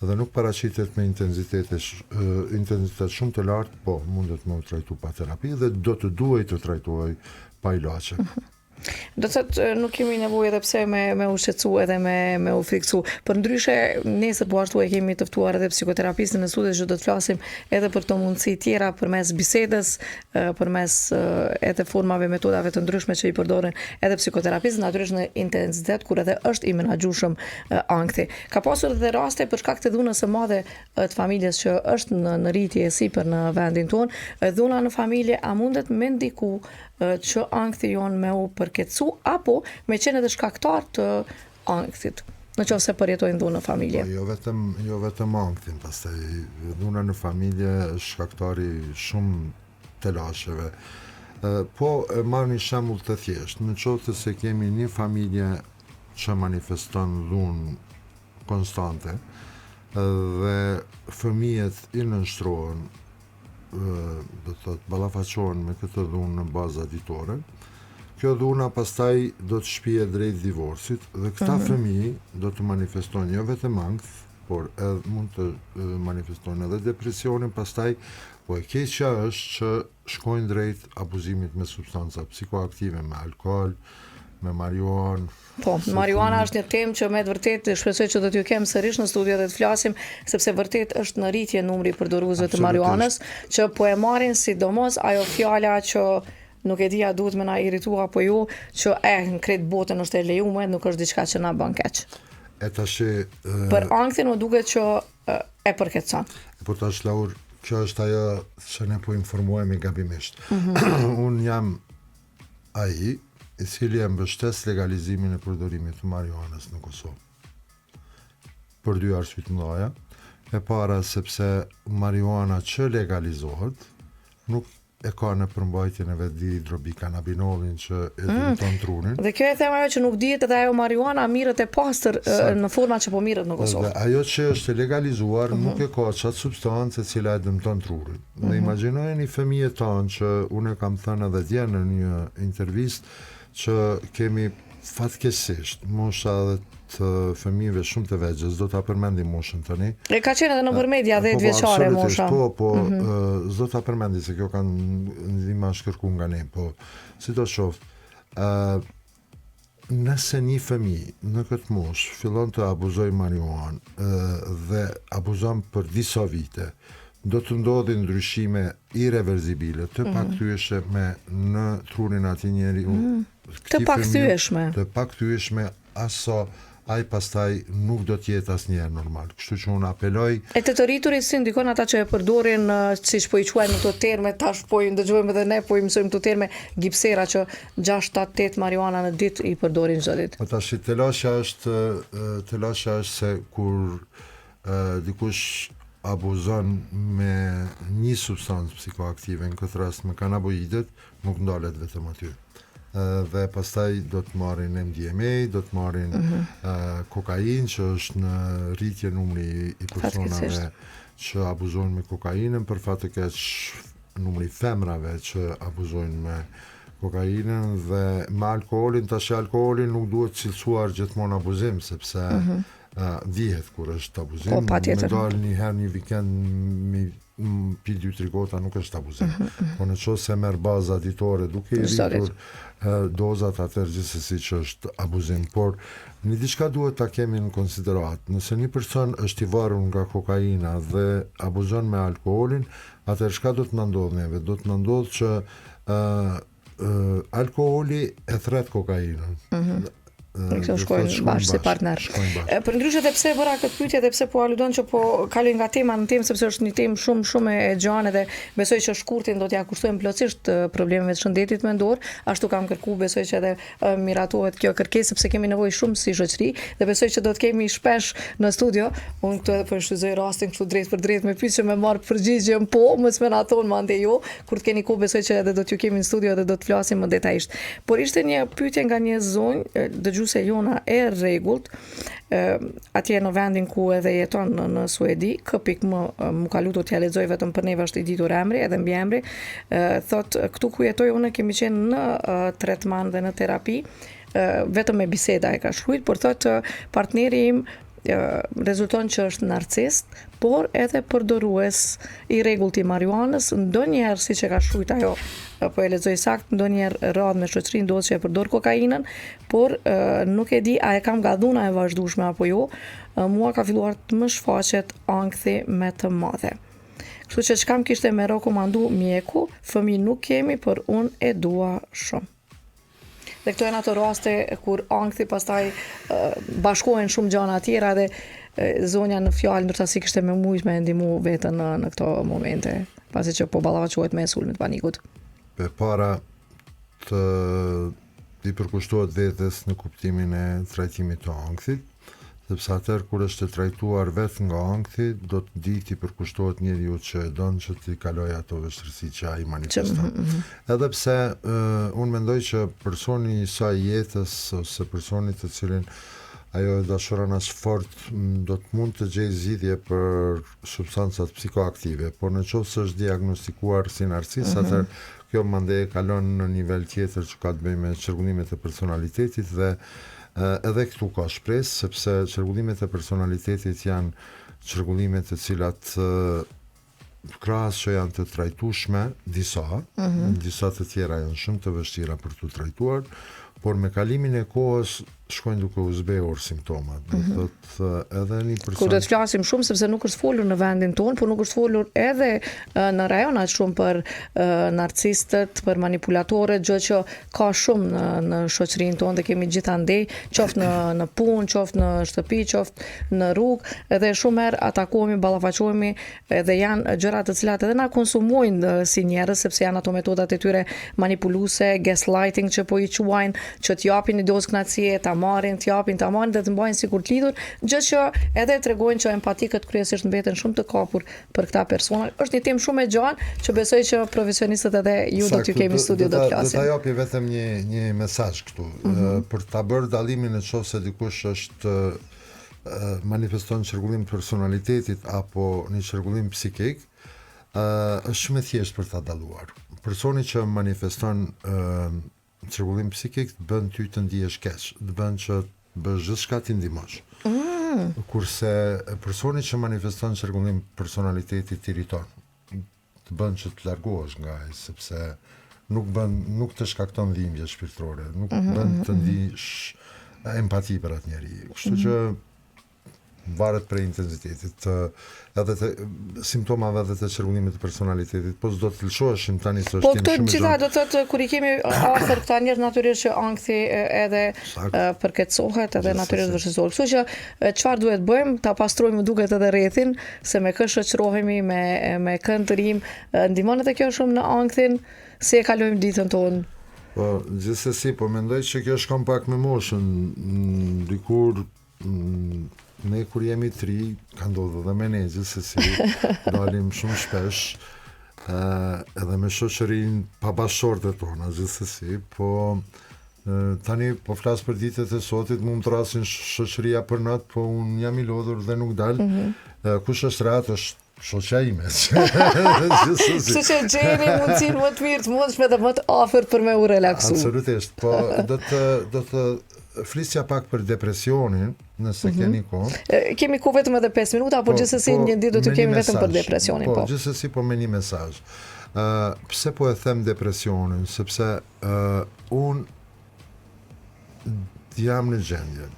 dhe nuk paraqitet me intensitet shumë të lartë, po mundet me u trajtu pa terapi dhe do të duhet të trajtuaj pa ilaçe. Do të thotë nuk kemi nevojë edhe pse me u shqetësu edhe me u friksu. Për ndryshe, nesër po ashtu e kemi të ftuar edhe psikoterapistin në studio që do të flasim edhe për të mundësi tjera përmes bisedës, përmes edhe formave, metodave të ndryshme që i përdoren edhe psikoterapistët, natyrisht në intensitet kur edhe është i menaxhueshëm ankthi. Ka pasur edhe raste për shkak të dhunës së madhe të familjes që është në rritje e sipër në vendin tonë, dhuna në familje a mundet me ndiku që ankthi jon me u përkecu apo me qenë edhe shkaktar të ankthit, në qoftë se përjetojnë dhunë në familje. Jo vetëm ankthin, pastaj dhuna në familje është shkaktari shumë telasheve. Po marr një shembull të thjeshtë, në qoftë se kemi një familje që manifeston dhunë konstante dhe fëmijët i nënshtrohen, do të thotë ballafaqohen me këtë dhunë në bazë ditore. Kjo dhuna pastaj do të shpije drejt divorcit dhe këta fëmijë do të manifestojnë jo vetëm ankth, por edhe mund të manifestojnë edhe depresionin, pastaj po e keqja është që shkojnë drejt abuzimit me substanca psikoaktive, me alkool, me marijuan. Po, marijuana është një temë që me të vërtet shpresoj që do t'ju kem sërish në studio dhe të flasim, sepse vërtet është në rritje numri përdoruesve të marijuanës, që po e marrin sidomos ajo fjala që nuk e di a duhet me na irritua apo jo, që në kretë botën është e lejuar, nuk është diçka që na bën keq. E tash Për ankthin më duket që e përketson. Po tash Laur, kjo është ajo që ne po informohemi gabimisht. Unë jam ai i cili e mbështes legalizimin e përdorimit të marijuanës në Kosovë. Për dy arsye të mëdha. E para sepse marijuana që legalizohet nuk e ka në përmbajtjen e vet dihidrobikanabinolin që e dëmton trunin. Dhe kjo e them ajo që nuk dihet edhe ajo marijuana mirët e pastër në forma që po mirët në Kosovë. Dhe ajo që është legalizuar nuk e ka çat substancë e cila e dëmton trurin. Dhe imagjinojeni fëmijët tanë që unë e kam thënë edhe dje në një intervistë që kemi fatkeqësisht mosha dhe të fëmijëve shumë të vegjël, s'do ta përmendim moshën tani. E ka qenë edhe nëpër media 10 vjeçare mosha. Po, s'do ta përmendi se kjo kanë ndihma shkërku nga ne, po sidoqoftë, nëse një fëmijë në këtë moshë fillon të abuzojë marijuanë dhe abuzon për disa vite, do të ndodhin ndryshime irreversibile, të pakthyeshme në trunin atij njeriu. Të pakthyeshme. Të pakthyeshme asa ai pastaj nuk do të jetë asnjëherë normal. Kështu që unë apeloj. E të rriturit si ndikon ata që e përdorin, siç po i quajnë këto terme, tash po i ndëgjojmë edhe ne, po i mësojmë këto terme gipsera që 6-8 marijuana në ditë i përdorin çdo ditë. Po tash telasha është se kur dikush abuzon me një substancë psikoaktive, në këtë rast me kanabinoidet, nuk ndalet vetëm aty. Dhe pastaj do të marrin MDMA, do të marrin kokainë, që është në rritje numri i personave që abuzojnë me kokainën, për fat të keq numri femrave që abuzojnë me kokainën, dhe me alkoolin, tash alkoolin nuk duhet cilësuar gjithmonë abuzim, sepse dihet kur është abuzim. Po, patjetër. Me dalë një herë një vikend pi 2-3 gota nuk është abuzim. Po në qoftë se merr baza ditore duke i rritur dozat, atëherë gjithsesi që është abuzim. Por një diçka duhet ta kemi në konsiderat. Nëse një person është i varur nga kokaina dhe abuzon me alkoolin, atëherë çka do të na ndodhë neve? Do të na ndodhë që alkooli e thret kokainën. Këto shkojnë bashkë si partner. Për ndryshe dhe pse bëra këtë pyetje dhe pse po aludon që po kaloj nga tema në temë, sepse është një temë shumë e gjanë dhe besoj që shkurtin do t'ja kushtojmë plotësisht problemeve të shëndetit mendor, ashtu kam kërkuar, besoj që edhe miratohet kjo kërkesë, sepse kemi nevojë shumë si shoqëri dhe besoj që do të kemi shpesh në studio. Unë këtu edhe po shfrytëzoj rastin kështu drejt për drejt me pyetje me marr përgjigjen po, mos më na thonë mande jo, kur të keni kohë besoj që edhe do t'ju kemi në studio dhe do të flasim më detajisht. Por ishte një pyetje nga një zonjë, se jona e rregullt, atje në vendin ku edhe jeton në Suedi, këpik më ka lutur t'ja lexoj vetëm për neve është i ditur emri, edhe mbi emri, thot këtu ku jetoj unë kemi qenë në tretman dhe në terapi, vetëm me biseda e ka shkruajtur, por thot partneri im rezulton që është narcist, por edhe përdorues i rregullt i marijuanës, ndonjëherë siç e ka shkruajtur ajo, po e lexoj saktë, ndonjëherë radh me shoqërinë ndodh që e përdor kokainën, por nuk e di a e kam nga dhuna e vazhdueshme apo jo. Mua ka filluar të më shfaqet ankthi me të madhe. Kështu që çka më kishte më rekomandu mjeku, fëmijë nuk kemi, por unë e dua shumë. Dhe këto janë ato raste kur ankthi pastaj bashkohen shumë gjëra tjera dhe zonja në fjalë ndërsa si kishte më shumë me ndihmu veten në këto momente, pasi që po ballafaqohet me sulmin e panikut. Për para të i përkushtohet vetes në kuptimin e trajtimit të ankthit, sepse atëherë kur është të trajtuar vetë nga ankthi, do të di ti përkushtohet njeriu që don që ti kaloj ato vështirësi që ai manifeston. Edhe pse unë mendoj që personi i saj jetës ose personi të cilin ajo e dashuron as fort do të mund të gjejë zgjidhje për substancat psikoaktive, por në qoftë se është diagnostikuar si narcis, atëherë kjo mande kalon në nivel tjetër që ka të bëjë me çrregullimet e personalitetit dhe Edhe këtu ka shpresë, sepse çrregullimet e personalitetit janë çrregullime të cilat krahas që janë të trajtueshme, disa të tjera janë shumë të vështira për të trajtuar, por me kalimin e kohës shkojnë duke u zbehur simptomat. Do thotë edhe një person. Kur do të flasim shumë sepse nuk është folur në vendin tonë, por nuk është folur edhe në rajonat shumë për narcistët, për manipulatorët, gjë që ka shumë në shoqërinë tonë dhe kemi gjithandej, qoftë në punë, qoftë në shtëpi, qoftë në rrugë, edhe shumë herë atakohemi, ballafaqohemi, edhe janë gjëra të cilat edhe na konsumojnë si njerëz, sepse janë ato metodat e tyre manipuluese, gaslighting që po i quajnë, që t'japin një dozë kënaqësie, ta marrin dhe të mbajnë sikur të lidhur, gjë që edhe tregojnë që empatikët kryesisht mbeten shumë të kapur për këta persona. Është një temë shumë e gjatë që besoj që profesionistët edhe ju do t'ju kemi në studio do të flasim. Do ta japi vetëm një mesazh këtu. Për ta bërë dallimin nëse dikush është manifeston çrregullim të personalitetit apo një çrregullim psikik, është shumë e thjeshtë për ta dalluar. Personi që manifeston çrregullim psikik të bën ty të ndihesh keq, të bën që të bësh gjithçka ti ndihmosh. Kurse personi që manifeston çrregullim personaliteti të iriton, të bën që të largohesh nga ai, sepse nuk të shkakton dhimbje shpirtërore, nuk bën të ndihesh empati për atë njerëz. Kështu që varet prej intensitetit edhe të simptomave dhe të çrregullimit të personalitetit, po s'do të lëshoheshim tani se është shumë shumë gjitha do të thotë kur i kemi afër këta njerëz natyrisht që ankthi edhe përkeçohet edhe natyrisht vështirësohet. Kështu që çfarë duhet bëjmë? Ta pastrojmë duket edhe rrethin, se me kë shoqërohemi, me kë ndërim, ndihmon edhe kjo shumë në ankthin, si e kalojmë ditën tonë. Po, gjithsesi, po mendoj që kjo shkon pak me moshën, dikur ne kur jemi të ri, ka ndodhur edhe me ne, gjithsesi, dalim shumë shpesh, edhe me shoqërinë pa bashkëshortet tona, gjithsesi, po tani po flas për ditët e sotit, mund të rasin shoqëria për natë, po unë jam i lodhur dhe nuk dal. Kush është rahat është shoqja ime. Kështu që gjeni mundësinë më të mirë të mundshme dhe më të afërt për me u relaksu. Absolutisht, po do të flisja pak për depresionin, nëse keni kohë. Kemi kohë vetëm edhe 5 minuta, por gjithsesi një ditë do të kemi vetëm për depresionin. Po, gjithsesi po me një mesazh. Pse po e them depresionin? Sepse unë jam në gjendje.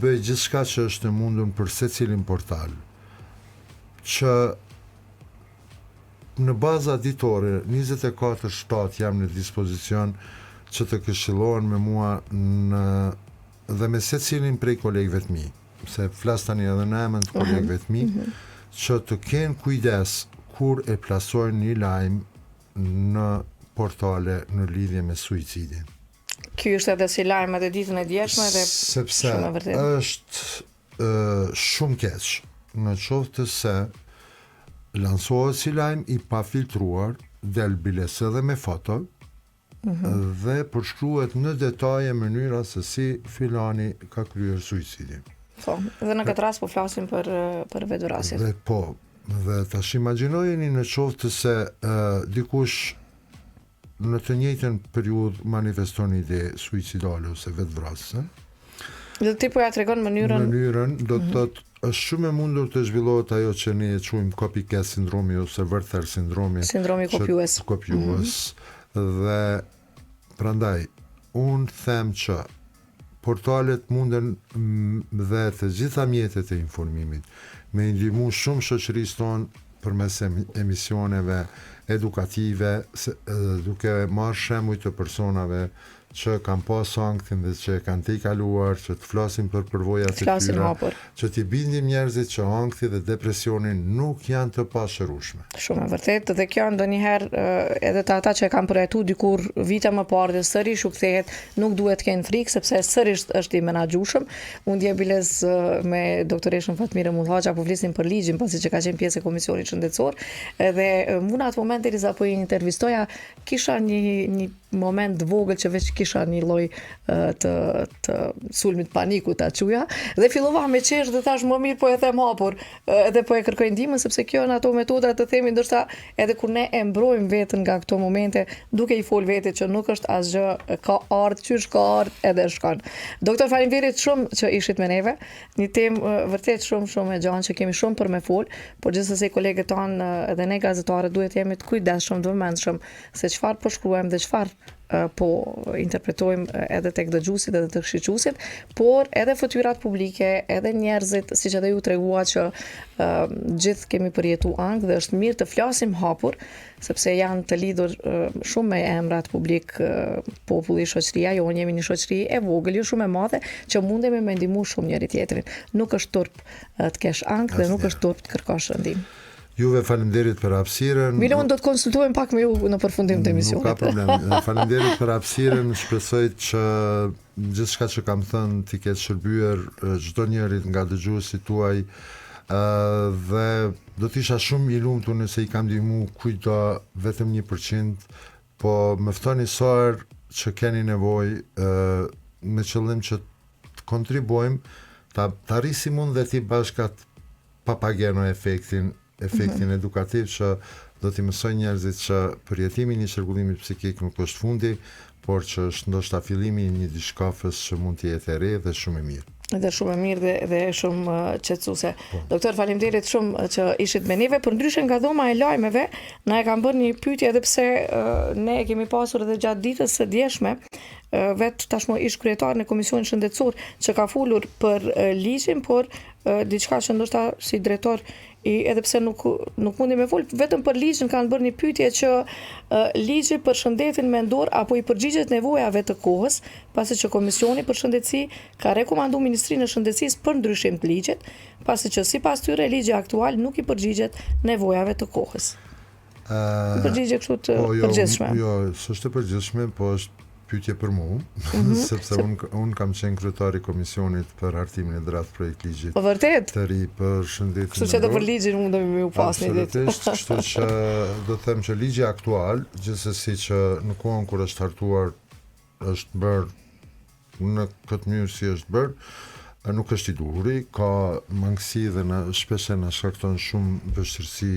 Bëj gjithçka që është e mundur për secilin portal, që në baza ditore 24/7 jam në dispozicion që të këshillohen me mua dhe me secilin prej kolegëve të mi, se flas tani edhe në emër të kolegëve të mi, që të kenë kujdes kur e plasojnë një lajm në portale në lidhje me suicidin. Ky është edhe si lajm edhe ditën e djeshme dhe sepse është shumë keq në qoftë se lansohet si lajm i pafiltruar, del biles edhe me foto, dhe përshkruhet në detaje mënyra se si filani ka kryer suicidin. Po, dhe në këtë rast po flasim për vetvrasje. Dhe tash imagjinojeni në qoftë se dikush në të njëjtën periudhë manifeston ide suicidale ose vetvrasëse. Dhe ti po ja tregon mënyrën do të thotë është shumë e mundur të zhvillohet ajo që ne e quajmë copycat sindromi ose Werther sindromi. Sindromi kopjues. Dhe prandaj unë them që portalet munden dhe të gjitha mjetet e informimit me ndihmu shumë shoqërisë tonë përmes emisioneve edukative, duke marrë shembuj të personave që kanë pas ankthin dhe që kanë të i kaluar, që të flasin për përvojat e tyre, që t'i bindim njerëzit që ankthi dhe depresionin nuk janë të pashërueshme. Shumë e vërtet, dhe kjo ndonjëherë edhe të ata që e kanë përjetuar dikur vite më parë dhe sërish u kthehet, nuk duhet të kenë frikë sepse sërish është i menaxhueshëm. Unë dje biles me doktoreshën Fatmire Mullhaqa po flisnim për ligjin, pasi që ka qenë pjesë e komisionit shëndetësor, edhe unë atë moment deri sa po i intervistoja, kisha një moment vogël që veç kisha një lloj të sulmit paniku ta quja dhe fillova me qesh dhe thash më mirë po e them hapur edhe po e kërkoj ndihmën sepse kjo në ato metoda të themi ndoshta edhe kur ne e mbrojmë veten nga këto momente duke i fol vetit që nuk është asgjë ka ardh qysh ka ardh edhe shkon. Doktor, faleminderit shumë që ishit me neve. Një temë vërtet shumë e gjanë që kemi shumë për me fol, por gjithsesi kolegët tanë edhe ne gazetarët duhet jemi të kujdesshëm, të vëmendshëm se çfarë po shkruajmë dhe çfarë po interpretojmë edhe tek dëgjuesit edhe tek shiqësit, por edhe fytyrat publike, edhe njerëzit, siç edhe ju tregua që gjithë kemi përjetu ankth dhe është mirë të flasim hapur, sepse janë të lidhur shumë me emrat publik, populli, shoqëria, jo jemi një shoqëri e vogël, jo shumë e madhe, që mundemi me ndihmu shumë njëri tjetrin. Nuk është turp të kesh ankth dhe nuk është turp të kërkosh ndihmë. Juve faleminderit për hapësirën. Milon do të konsultojmë pak me ju në përfundim të emisionit. Nuk ka problem. Faleminderit për hapësirën. Shpresoj që gjithçka që kam thënë t'i ketë shërbyer çdo njeri nga dëgjuesit tuaj dhe do të isha shumë i lumtur nëse i kam ndihmu kujt vetëm 1%, po më ftoni sa që keni nevojë me qëllim që të kontribuojmë ta arrisim unë dhe ti bashkat papageno efektin edukativ që do t'i mësoj njerëzit që përjetimi i qarkullimit psikik nuk është fundi, por që është ndoshta fillimi i një diçkafës që mund të jetë e re dhe shumë e mirë. Dhe shumë e mirë dhe shumë qetësuese. Doktor, faleminderit shumë që ishit me neve. Përndryshe nga dhoma e lajmeve, na e kam bërë një pyetje edhe pse ne e kemi pasur edhe gjatë ditës së djeshme, vetë tashmë ish kryetar në Komisionin Shëndetësor që ka folur për ligjin, por diçka që ndoshta si drejtor edhe pse nuk mundi me fol vetëm për ligjin, kanë bërë një pyetje që ligji për shëndetin mendor apo i përgjigjet nevojave të kohës, pasi që Komisioni për Shëndetësi ka rekomanduar Ministrinë e Shëndetësisë për ndryshim të ligjit, pasi që sipas tyre ligji aktual nuk i përgjigjet nevojave të kohës. I përgjigje kështu të përgjithshme. Jo, s'është e përgjithshme, po është pyetje për mua, sepse unë kam qenë kryetari i komisionit për hartimin e draft projekt ligjit. Po vërtet? Të ri për shëndetin. Kështu që edhe për ligjin mundemi me u pas një ditë. Kështu që do të them që ligji aktual, gjithsesi që në kohën kur është hartuar, është bërë në këtë mënyrë si është bërë, nuk është i duhuri, ka mangësi dhe shpesh na shkakton shumë vështirësi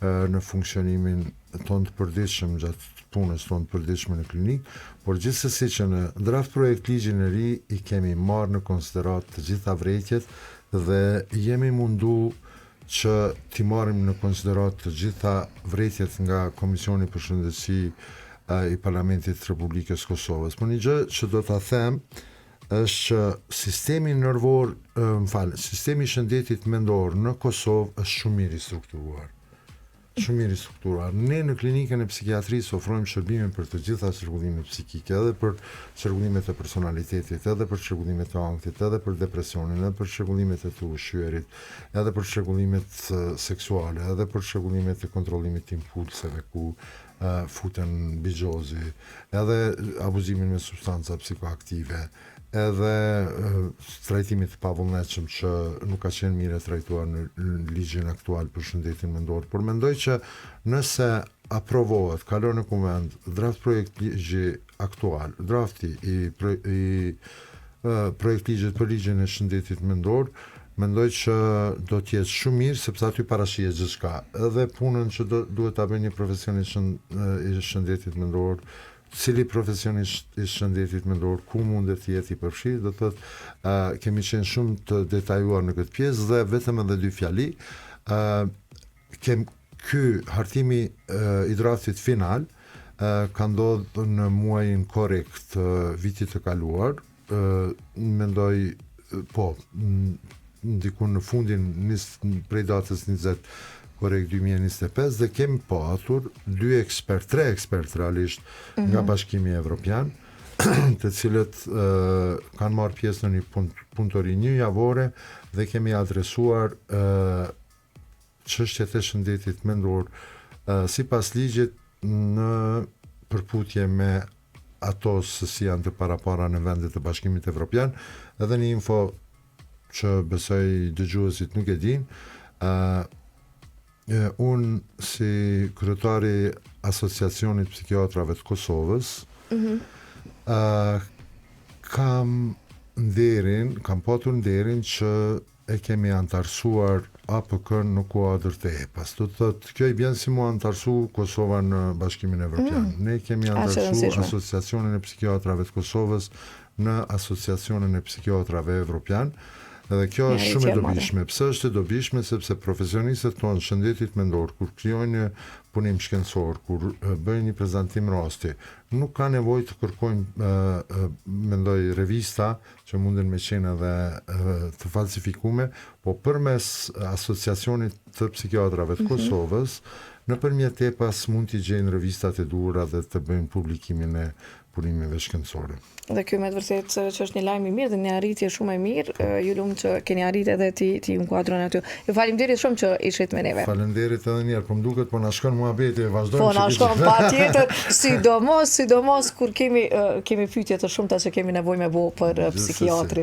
në funksionimin tonë të përditshëm gjatë punës tonë të përditshme në klinik, por gjithsesi që në draft projekt ligjin e ri i kemi marrë në konsiderat të gjitha vërejtjet dhe jemi mundu që t'i marrim në konsiderat të gjitha vërejtjet nga Komisioni për Shëndetësi i Parlamentit të Republikës Kosovës. Por një gjë që do ta them është që sistemi nervor, sistemi i shëndetit mendor në Kosovë është shumë mirë i strukturuar. Ne në klinikën e psikiatrisë ofrojmë shërbime për të gjitha qarkullimet psikike, edhe për qarkullimet e personalitetit, edhe për qarkullimet e ankthit, edhe për depresionin, edhe për qarkullimet e të ushqyerit, edhe për qarkullimet seksuale, edhe për qarkullimet e kontrollimit të impulseve ku futen bigjozi, edhe abuzimin me substanca psikoaktive, edhe trajtimit të pavullnetshëm që nuk ka qenë mirë trajtuar në ligjin aktual për shëndetin mendor, por mendoj që nëse aprovohet, kalon në koment draft projekt ligji aktual, drafti i projekt ligjit për ligjin e shëndetit mendor, mendoj që do të jetë shumë mirë sepse aty parashihet gjithçka, edhe punën që duhet ta bëjë një profesionist i shëndetit mendor, cili profesionist i shëndetit mendor, ku mundet të jetë i përfshirë, do të thotë kemi qenë shumë të detajuar në këtë pjesë dhe vetëm edhe 2 fjali, ky hartimi i draftit final ka ndodhur në muajin korrekt vitit të kaluar, mendoj ndiku në fundin prej datës 20 korrekt 2025 dhe kemi patur 3 ekspert realisht nga Bashkimi Evropian, të cilët kanë marrë pjesë në një punëtori 1 javore dhe kemi adresuar çështjet e shëndetit mendor sipas ligjit në përputhje me ato se si janë të parapara në vendet e Bashkimit Evropian, edhe një info që besoj dëgjuesit nuk e dinë. Unë si kryetari Asociacionit Psikiatrave të Kosovës Kam patur nderin që e kemi antarësuar APK në kuadër të EPA-s. Do të thotë, kjo i bjen si mu antarësu Kosova në Bashkimin Evropian. Ne kemi antarësu Asociacionin e Psikiatrave të Kosovës në Asociacionin e Psikiatrave Evropian. Dhe kjo është shumë e dobishme. Pse është e dobishme? Sepse profesionistët tonë shëndetit mendor, kur krijojnë një punim shkencor, kur bëjnë një prezantim rasti, nuk ka nevojë të kërkojnë mendoj revista që munden me qenë edhe të falsifikume, po përmes Asociacionit të Psikiatrave të Kosovës, nëpërmjet EPA-s mund t'i gjejnë revistat e duhura dhe të bëjnë publikimin e punimeve shkencore. Dhe kjo me të vërtet që është një lajm i mirë dhe një arritje shumë e mirë, ju lumë që keni arritë edhe ti inkuadron aty. Ju falemnderit shumë që ishit me neve. Falemnderit edhe njerë, po m'duket po na shkon muhabeti, vazhdojmë. Po na shkon patjetër, sidomos kur kemi pyetje të shumta që kemi nevojë me bëu për psikiatri.